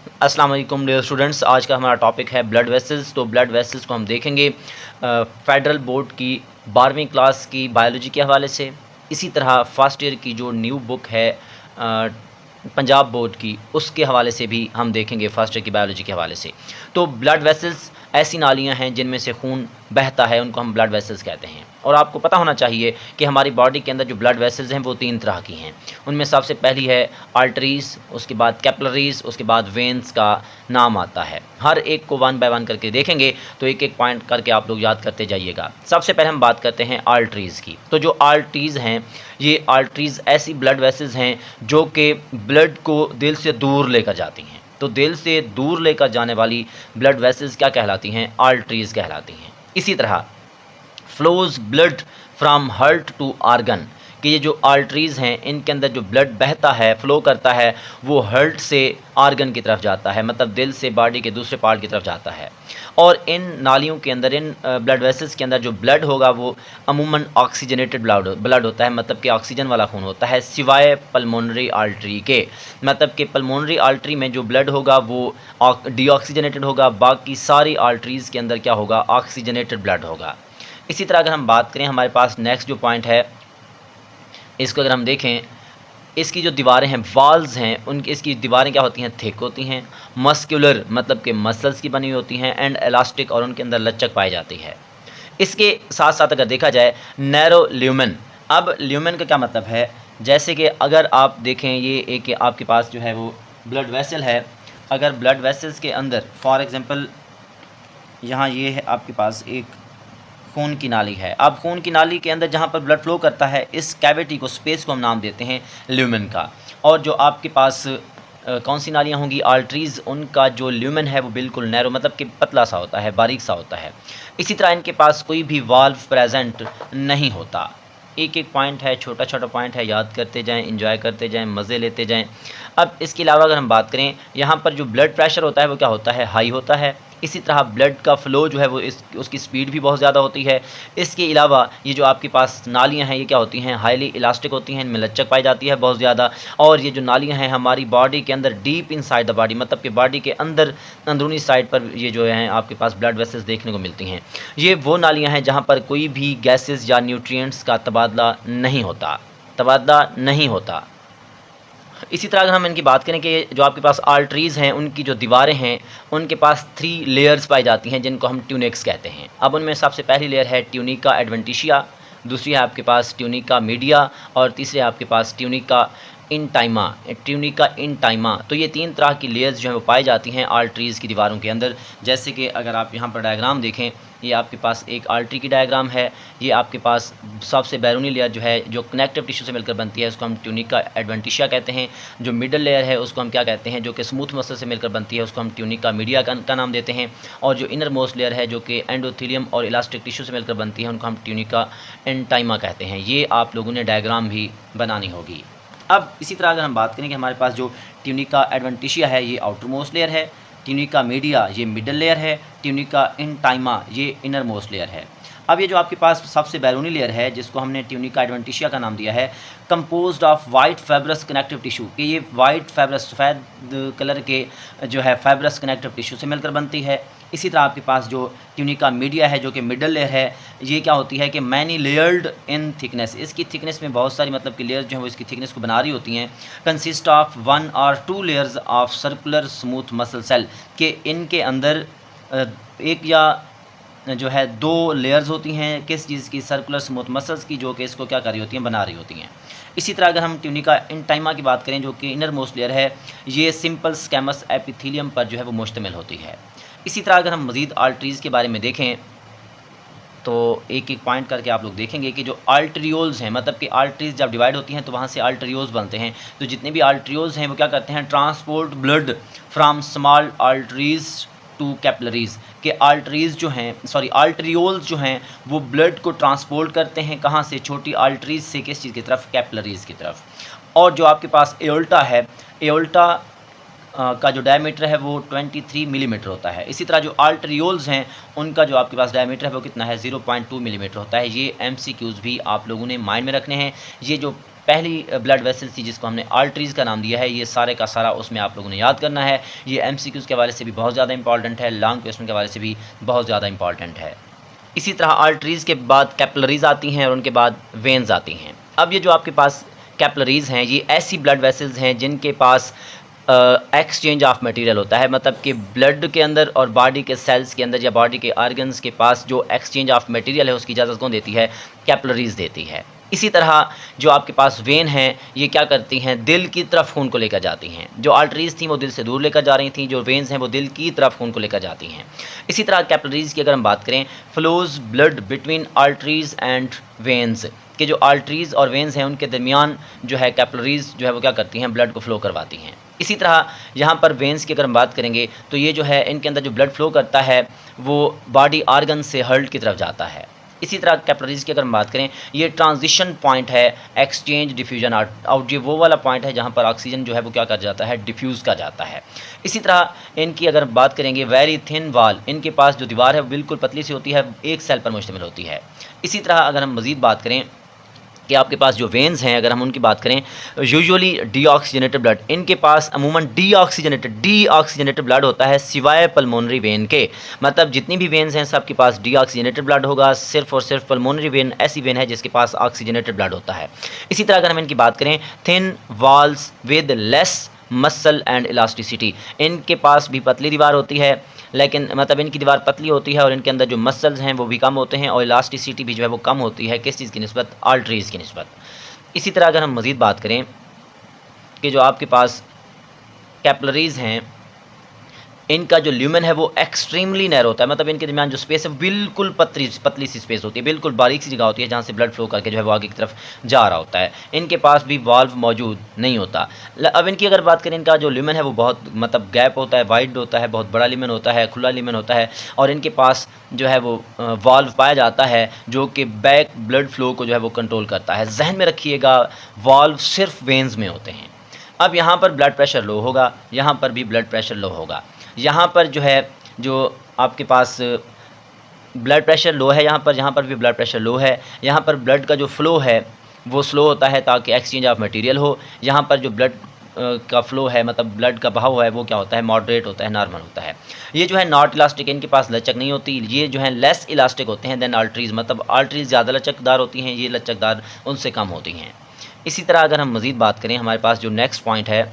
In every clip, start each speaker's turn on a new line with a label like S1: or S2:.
S1: अस्सलाम वालेकुम dear students. आज का हमारा टॉपिक है ब्लड वेसल्स। तो ब्लड वेसल्स को हम देखेंगे फेडरल बोर्ड की 12वीं क्लास की बायोलॉजी के हवाले से। इसी तरह फर्स्ट ईयर की जो न्यू बुक है पंजाब बोर्ड की, उसके हवाले से भी हम देखेंगे फर्स्ट ईयर की बायोलॉजी के हवाले से। तो ब्लड वेसल्स ऐसी नालियाँ हैं जिनमें से खून बहता है, उनको हम ब्लड वेसल्स कहते हैं। और आपको पता होना चाहिए कि हमारी बॉडी के अंदर जो ब्लड वेसल्स हैं वो 3 तरह की हैं। उनमें सबसे पहली है आर्टरीज़, उसके बाद कैपिलरीज़, उसके बाद वेन्स का नाम आता है। हर एक को 1 बाय 1 करके देखेंगे, तो एक एक पॉइंट करके आप लोग याद करते जाइएगा। सबसे पहले हम बात करते हैं आर्टरीज़ की। तो जो आर्टरीज़ हैं, ये आर्टरीज़ ऐसी ब्लड वेसल्स हैं जो कि ब्लड को दिल से दूर लेकर जाती हैं। तो दिल से दूर लेकर जाने वाली ब्लड वेसल्स क्या कहलाती हैं? आर्टरीज़ कहलाती हैं। इसी तरह flows blood from heart to organ, कि ये जो आर्टरीज़ हैं इनके अंदर जो ब्लड बहता है, फ़्लो करता है, वो हार्ट से आर्गन की तरफ जाता है, मतलब दिल से बॉडी के दूसरे पार्ट की तरफ जाता है। और इन नालियों के अंदर, इन ब्लड वेसल्स के अंदर जो ब्लड होगा वो अमूमन ऑक्सीजनेटेड ब्लड होता है, मतलब कि ऑक्सीजन वाला खून होता है, सिवाय पल्मोनरी आर्टरी के। मतलब कि पल्मोनरी आर्टरी में जो ब्लड होगा वो डीऑक्सीजनेटेड होगा, बाकी सारी आर्टरीज़ के अंदर क्या होगा? ऑक्सीजनेटेड ब्लड होगा। इसी तरह अगर हम बात करें, हमारे पास नेक्स्ट जो पॉइंट है, इसको अगर हम देखें, इसकी जो दीवारें हैं, वॉल्स हैं, उनकी इसकी दीवारें क्या होती हैं? थिक होती हैं। मस्कुलर मतलब कि मसल्स की बनी होती हैं, एंड इलास्टिक, और उनके अंदर लचक पाई जाती है। इसके साथ साथ अगर देखा जाए नैरो ल्यूमेन। अब ल्यूमेन का क्या मतलब है? जैसे कि अगर आप देखें, ये एक आपके पास जो है वो ब्लड वेसल है। अगर ब्लड वेसल्स के अंदर फॉर एग्ज़ाम्पल यहाँ ये है आपके पास एक खून की नाली है। अब खून की नाली के अंदर जहाँ पर ब्लड फ्लो करता है, इस कैविटी को, स्पेस को हम नाम देते हैं ल्यूमेन का। और जो आपके पास कौन सी नालियाँ होंगी? आर्टरीज़, उनका जो ल्यूमेन है वो बिल्कुल नैरो, मतलब कि पतला सा होता है, बारीक सा होता है। इसी तरह इनके पास कोई भी वाल्व प्रेजेंट नहीं होता। एक एक पॉइंट है, छोटा छोटा पॉइंट है, याद करते जाएं, एंजॉय करते जाएं, मज़े लेते जाएं। अब इसके अलावा अगर हम बात करें, यहाँ पर जो ब्लड प्रेशर होता है वो क्या होता है? हाई होता है। इसी तरह ब्लड का फ़्लो जो है वो उसकी स्पीड भी बहुत ज़्यादा होती है। इसके अलावा ये जो आपके पास नालियाँ हैं, ये क्या होती हैं? हाईली इलास्टिक होती हैं, इनमें लचक पाई जाती है बहुत ज़्यादा। और ये जो नालियाँ हैं हमारी बॉडी के अंदर डीप इनसाइड द बॉडी, मतलब कि बॉडी के अंदर अंदरूनी साइड पर ये जो हैं आपके पास ब्लड वेसल्स देखने को मिलती हैं। ये वो नालियाँ हैं जहाँ पर कोई भी गैसेज़ या न्यूट्रिएंट्स का तबादला नहीं होता। इसी तरह अगर हम इनकी बात करें कि जो आपके पास आर्टरीज़ हैं, उनकी जो दीवारें हैं, उनके पास 3 लेयर्स पाई जाती हैं जिनको हम ट्यूनिक्स कहते हैं। अब उनमें सबसे पहली लेयर है ट्यूनिका एडवेंटिशिया, दूसरी है आपके पास ट्यूनिका मीडिया, और तीसरी है आपके पास ट्यूनिका इंटाइमा। तो ये 3 तरह की लेयर्स जो हैं वो पाई जाती हैं आर्टरीज़ की दीवारों के अंदर। जैसे कि अगर आप यहाँ पर डायग्राम देखें, ये आपके पास एक आर्टरी की डायग्राम है। ये आपके पास सबसे बैरूनी लेयर जो है, जो कनेक्टिव टिश्यू से मिलकर बनती है, उसको हम ट्यूनिका एडवेंटिशिया कहते हैं। जो मिडल लेयर है उसको हम क्या कहते हैं? जो कि स्मूथ मसल से मिलकर बनती है, उसको हम ट्यूनिका मीडिया का नाम देते हैं। और जो इनर मोस्ट लेयर है, जो कि एंडोथेलियम और इलास्टिक टिश्यू से मिलकर बनती है, उनको हम ट्यूनिका इंटाइमा कहते हैं। ये आप लोगों ने डायग्राम भी बनानी होगी। अब इसी तरह अगर हम बात करें कि हमारे पास जो ट्यूनिका एडवेंटिशिया है, ये आउटर मोस्ट लेयर है, ट्यूनिका मीडिया ये मिडल लेयर है, ट्यूनिका इंटाइमा ये इनर मोस्ट लेयर है। अब ये जो आपके पास सबसे बैरूनी लेयर है, जिसको हमने ट्यूनिका एडवेंटिशिया का नाम दिया है, composed of white fibrous connective tissue, कि ये वाइट फाइब्रस, सफ़ेद कलर के जो है फाइब्रस कनेक्टिव टिश्यू से मिलकर बनती है। इसी तरह आपके पास जो ट्यूनिका मीडिया है, जो कि मिडल लेयर है, ये क्या होती है कि मैनी लेयर्ड इन थिकनेस, इसकी थिकनेस में बहुत सारी, मतलब कि लेयर्स जो हैं वो इसकी थिकनेस को बना रही होती हैं। कंसिस्ट ऑफ 1 और 2 layers of circular smooth muscle cell, कि इनके अंदर एक या जो है 2 लेयर्स होती हैं, किस चीज़ की? सर्कुलर स्मूथ मसल्स की, जो कि इसको क्या कर रही होती हैं? बना रही होती हैं। इसी तरह अगर हम ट्यूनिका इंटाइमा की बात करें, जो कि इनर मोस्ट लेयर है, ये सिंपल स्कैमस एपिथेलियम पर जो है वो मुश्तमिल होती है। इसी तरह अगर हम मज़ीद आर्टरीज़ के बारे में देखें, तो एक एक पॉइंट करके आप लोग देखेंगे कि जो आर्टरियोल्स हैं, मतलब कि आर्टरीज़ जब डिवाइड होती हैं तो वहाँ से आर्टरियोल्स बनते हैं। तो जितने भी आर्टरियोल्स हैं वो क्या करते हैं? Transport blood from small arteries to capillaries, के आर्टरीज़ जो हैं, सॉरी आर्टरियोल्स जो हैं, वो ब्लड को ट्रांसपोर्ट करते हैं कहाँ से? छोटी आर्टरीज़ से किस चीज़ की तरफ? कैपिलरीज़ की तरफ। और जो आपके पास एओल्टा है, एओल्टा का जो डायमीटर है वो 23 मिलीमीटर होता है। इसी तरह जो आर्टरियोल्स हैं, उनका जो आपके पास डायमीटर है वो कितना है? 0.2 मिलीमीटर होता है। ये MCQs भी आप लोगों ने माइंड में रखने हैं। ये जो पहली ब्लड वेसल थी जिसको हमने आर्टरीज़ का नाम दिया है। ये सारे का सारा उसमें आप लोगों ने याद करना है। ये MCQs के हवाले से भी बहुत ज़्यादा इंपॉर्टेंट है, लॉन्ग क्वेश्चन के हवाले से भी बहुत ज़्यादा इंपॉर्टेंट है। इसी तरह आर्टरीज़ के बाद कैपिलरीज़ आती हैं और उनके बाद वेन्स आती हैं। अब ये जो आपके पास कैपिलरीज़ हैं ये ऐसी ब्लड वेसल्स हैं जिनके पास एक्सचेंज ऑफ मटेरियल होता है, मतलब कि ब्लड के अंदर और बॉडी के सेल्स के अंदर या बॉडी के ऑर्गन्स के पास जो एक्सचेंज ऑफ मटेरियल है उसकी इजाज़त कौन देती है? कैपिलरीज़ देती है। इसी तरह जो आपके पास वेन हैं ये क्या करती हैं? दिल की तरफ खून को लेकर जाती हैं। जो आर्टरीज़ थी वो दिल से दूर लेकर जा रही थी, जो वेन्स हैं वो दिल की तरफ खून को लेकर जाती हैं। इसी तरह कैपिलरीज़ की अगर हम बात करें, flows blood between arteries and veins, कि जो आर्टरीज़ और वेन्स हैं उनके दरमियान जो है कैपिलरीज़ जो है वो क्या करती हैं? ब्लड को फ़्लो करवाती हैं। इसी तरह यहाँ पर वेन्स की अगर हम बात करेंगे तो ये जो है इनके अंदर जो ब्लड फ़्लो करता है वो बॉडी आर्गन से हार्ट की तरफ जाता है। इसी तरह कैपिलरीज़ की अगर हम बात करें, ये ट्रांजिशन पॉइंट है एक्सचेंज डिफ्यूजन आउट, ये वो वाला पॉइंट है जहाँ पर ऑक्सीजन जो है वो क्या कर जाता है? डिफ्यूज़ कर जाता है। इसी तरह इनकी अगर बात करेंगे, वेरी थिन वाल, इनके पास जो दीवार है वो बिल्कुल पतली सी होती है, एक सेल पर मुश्तमिल होती है। इसी तरह अगर हम मज़ीद बात करें कि आपके पास जो वेन्स हैं अगर हम उनकी बात करें, यूजुअली डीऑक्सीजनेटेड ब्लड, इनके पास अमूमन डीऑक्सीजनेटेड ब्लड होता है सिवाय पल्मोनरी वेन के। मतलब जितनी भी वेन्स हैं सबके पास डीऑक्सीजनेटेड ब्लड होगा, सिर्फ और सिर्फ पल्मोनरी वेन ऐसी वेन है जिसके पास ऑक्सीजनेटेड ब्लड होता है। इसी तरह अगर हम इनकी बात करें, thin walls with less muscle and elasticity, इनके पास भी पतली दीवार होती है, लेकिन मतलब इनकी दीवार पतली होती है और इनके अंदर जो मसल्स हैं वो भी कम होते हैं और इलास्टिसिटी भी जो है वो कम होती है। किस चीज़ की निस्बत? आर्टरीज़ की निस्बत। इसी तरह अगर हम मज़ीद बात करें कि जो आपके पास कैपिलरीज़ हैं इनका जो ल्यूमेन है वो एक्सट्रीमली नैरो होता है, मतलब इनके दरमियान जो स्पेस है बिल्कुल पतली सी स्पेस होती है, बिल्कुल बारीक सी जगह होती है जहाँ से ब्लड फ्लो करके जो है वो आगे की तरफ जा रहा होता है। इनके पास भी वाल्व मौजूद नहीं होता। अब इनकी अगर बात करें, इनका जो ल्यूमेन है वो बहुत मतलब गैप होता है, वाइड होता है, बहुत बड़ा ल्यूमेन होता है, खुला ल्यूमेन होता है और इनके पास जो है वो वाल्व पाया जाता है जो कि बैक ब्लड फ्लो को जो है वो कंट्रोल करता है। जहन में रखिएगा, वाल्व सिर्फ वेन्स में होते हैं। अब यहाँ पर ब्लड प्रेशर लो होगा, यहाँ पर भी ब्लड प्रेशर लो होगा। यहाँ पर जो है जो आपके पास ब्लड प्रेशर लो है यहाँ पर भी ब्लड प्रेशर लो है। यहाँ पर ब्लड का जो फ़्लो है वो स्लो होता है ताकि एक्सचेंज ऑफ मटेरियल हो। यहाँ पर जो ब्लड का फ़्लो है मतलब ब्लड का बहाव है वो क्या होता है? मॉडरेट होता है, नॉर्मल होता है। ये जो है नॉट इलास्टिक, इनके पास लचक नहीं होती। ये जो है लेस इलास्टिक होते हैं देन आर्टरीज़, मतलब आर्टरीज़ ज़्यादा लचकदार होती हैं, ये लचकदार उनसे कम होती हैं। इसी तरह अगर हम मज़ीद बात करें, हमारे पास जो नेक्स्ट पॉइंट है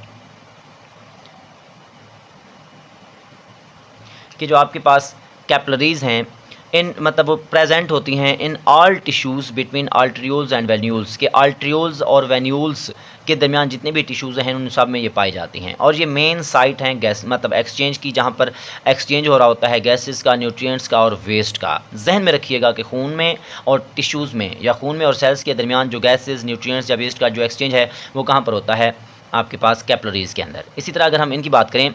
S1: कि जो आपके पास कैपिलरीज़ हैं इन मतलब वो प्रेजेंट होती हैं in all tissues between arterioles and venules, के आर्टरियोल्स और वेन्यूल्स के दरमियान जितने भी टिश्यूज़ हैं उन सब में ये पाई जाती हैं। और ये मेन साइट हैं गैस मतलब एक्सचेंज की, जहाँ पर एक्सचेंज हो रहा होता है गैसेस का, न्यूट्रिएंट्स का और वेस्ट का। जहन में रखिएगा कि खून में और टिश्यूज़ में या खून में और सेल्स के दरमियान जो गैसेस, न्यूट्रिएंट्स या वेस्ट का जो एक्सचेंज है वो कहाँ पर होता है? आपके पास कैपिलरीज़ के अंदर। इसी तरह अगर हम इनकी बात करें,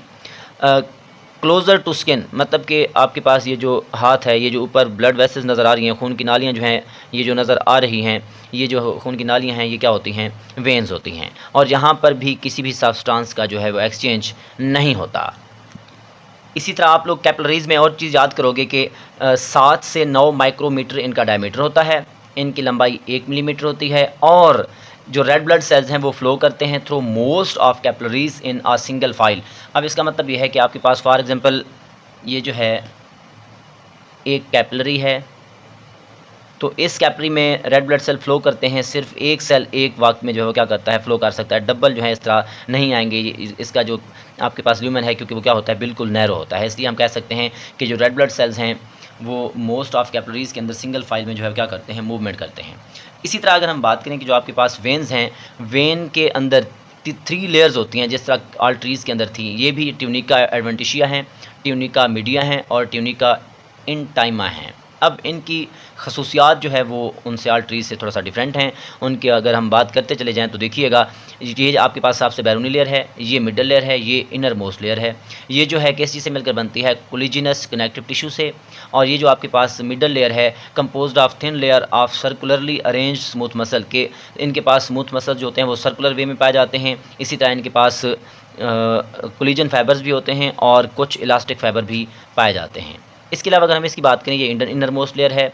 S1: क्लोज़र टू स्किन, मतलब कि आपके पास ये जो हाथ है, ये जो ऊपर ब्लड वेसल्स नज़र आ रही हैं, खून की नालियाँ जो हैं ये जो नज़र आ रही हैं, ये जो खून की नालियाँ हैं ये क्या होती हैं? वेन्स होती हैं। और यहाँ पर भी किसी भी सब्सटेंस का जो है वो एक्सचेंज नहीं होता। इसी तरह आप लोग कैपिलरीज़ में और चीज़ याद करोगे कि 7 से 9 माइक्रोमीटर इनका डायमीटर होता है, इनकी लंबाई 1 मिलीमीटर होती है और जो रेड ब्लड सेल्स हैं वो फ्लो करते हैं through most of capillaries in a single file. अब इसका मतलब ये है कि आपके पास फॉर एग्जांपल ये जो है एक कैपिलरी है, तो इस कैपिलरी में रेड ब्लड सेल फ्लो करते हैं, सिर्फ एक सेल एक वक्त में जो है क्या करता है? फ्लो कर सकता है। डबल जो है इस तरह नहीं आएंगे। इसका जो आपके पास ल्यूमेन है क्योंकि वो क्या होता है? बिल्कुल नैरो होता है, इसलिए हम कह सकते हैं कि जो रेड ब्लड सेल्स हैं वो मोस्ट ऑफ कैपिलरीज़ के अंदर सिंगल फाइल में जो है क्या करते हैं? मूवमेंट करते हैं। इसी तरह अगर हम बात करें कि जो आपके पास वेन्स हैं, वेन के अंदर 3 लेयर्स होती हैं जिस तरह आर्टरीज़ के अंदर थी। ये भी ट्यूनिका एडवेंटिशिया हैं, ट्यूनिका मीडिया हैं और ट्यूनिका इंटाइमा हैं। अब इनकी खसूसियात जो है वो उनसे आर्टरीज़ से थोड़ा सा डिफरेंट हैं। उनके अगर हम बात करते चले जाएँ तो देखिएगा, ये आपके पास सबसे बैरूनी लेयर है, ये मिडल लेयर है, ये इनर मोस्ट लेयर है। ये जो है किस चीज़ से मिलकर बनती है? कोलिजिनस कनेक्टिव टिश्यू से। और ये जो आपके पास मिडल लेयर है composed of thin layer of circularly arrange smooth muscle, के इनके पास स्मूथ मसल जो होते हैं वो सर्कुलर वे में पाए जाते हैं। इसी तरह इनके पास कोलिजन फाइबर्स भी होते हैं और कुछ इलास्टिक फाइबर भी पाए जाते हैं। इसके अलावा अगर हम इसकी बात करें, ये इनर मोस्ट लेयर है,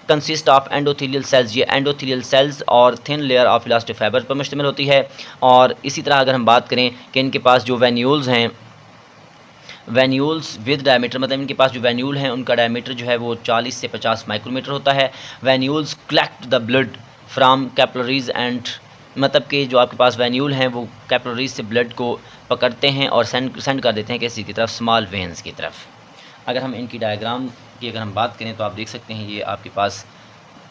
S1: कंसिस्ट ऑफ एंडोथेलियल सेल्स, ये एंडोथेलियल सेल्स और thin layer of elastic fibre पर मुश्तमिल होती है। और इसी तरह अगर हम बात करें कि इनके पास जो वेन्यूल्स हैं, वेन्यूल्स विद डायमीटर, मतलब इनके पास जो वेन्यूल हैं उनका डायमीटर जो है वो 40 से 50 माइक्रोमीटर होता है। Venules collect the blood from capillaries and, मतलब कि जो आपके पास वेन्यूल हैं वो कैपिलरीज से ब्लड को पकड़ते हैं और सेंड कर देते हैं किसी की तरफ, स्मॉल वेन्स की तरफ। अगर हम इनकी डायग्राम की अगर हम बात करें तो आप देख सकते हैं, ये आपके पास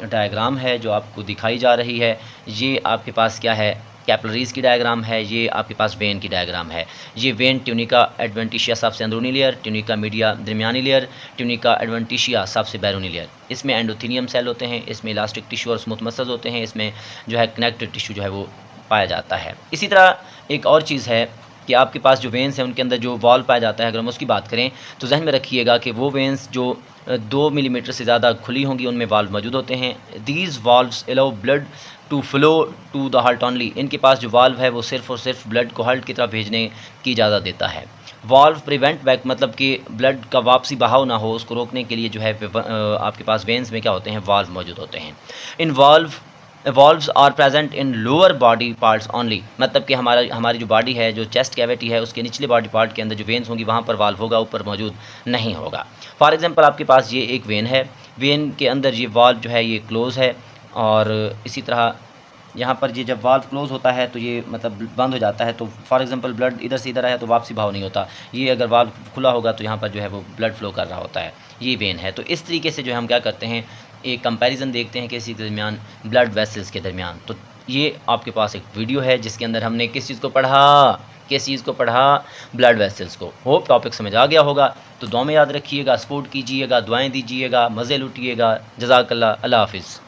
S1: डायग्राम है जो आपको दिखाई जा रही है। ये आपके पास क्या है, कैपिलरीज़ की डायग्राम है, ये आपके पास वेन की डायग्राम है। ये वेन ट्यूनिका एडवेंटिशिया सबसे अंदरूनी लेयर, ट्यूनिका मीडिया दरमियानी लेयर, ट्यूनिका एडवेंटिशिया सबसे बैरूनी लेयर। इसमें एंडोथेलियम सेल होते हैं, इसमें इलास्टिक टिश्यू और स्मूथ मसल्स होते हैं, इसमें जो है कनेक्टिव टिश्यू जो है वो पाया जाता है। इसी तरह एक और चीज़ है कि आपके पास जो वेन्स हैं उनके अंदर जो वॉल्व पाया जाता है, अगर हम उसकी बात करें तो जहन में रखिएगा कि वो वेन्स जो 2 मिलीमीटर से ज़्यादा खुली होंगी उनमें वाल्व मौजूद होते हैं। These valves allow blood to flow to the heart only, इनके पास जो वाल्व है वो सिर्फ़ और सिर्फ ब्लड को हार्ट की तरफ भेजने की इजाज़त देता है। वाल्व प्रिवेंट बैक, मतलब कि ब्लड का वापसी बहाव ना हो, उसको रोकने के लिए जो है आपके पास वेन्स में क्या होते हैं, वाल्व मौजूद होते हैं। In valves are present in lower body parts only, मतलब कि हमारी जो बॉडी है, जो चेस्ट कैविटी है, उसके निचले बॉडी पार्ट के अंदर जो वेन्स होंगी वहाँ पर वाल्व होगा, ऊपर मौजूद नहीं होगा। फॉर एग्जांपल आपके पास ये एक वेन है, वेन के अंदर ये वाल्व जो है ये क्लोज़ है, और इसी तरह यहाँ पर ये जब वाल्व क्लोज़ होता है तो ये मतलब बंद हो जाता है, तो फॉर एग्जांपल ब्लड इधर से इधर आया तो वापसी भाव नहीं होता। ये अगर वाल्व खुला होगा तो यहाँ पर जो है वो ब्लड फ्लो कर रहा होता है, ये वेन है। तो इस तरीके से जो है हम क्या करते हैं, एक कंपैरिजन देखते हैं किसी के दरमियान, ब्लड वेसल्स के दरमियान। तो ये आपके पास एक वीडियो है जिसके अंदर हमने किस चीज़ को पढ़ा, ब्लड वेसल्स को। होप टॉपिक समझ आ गया होगा। तो दुआ में याद रखिएगा, सपोर्ट कीजिएगा, दुआएं दीजिएगा, मज़े लूटिएगा। जज़ाकल्लाह, अल्लाह हाफ़िज़।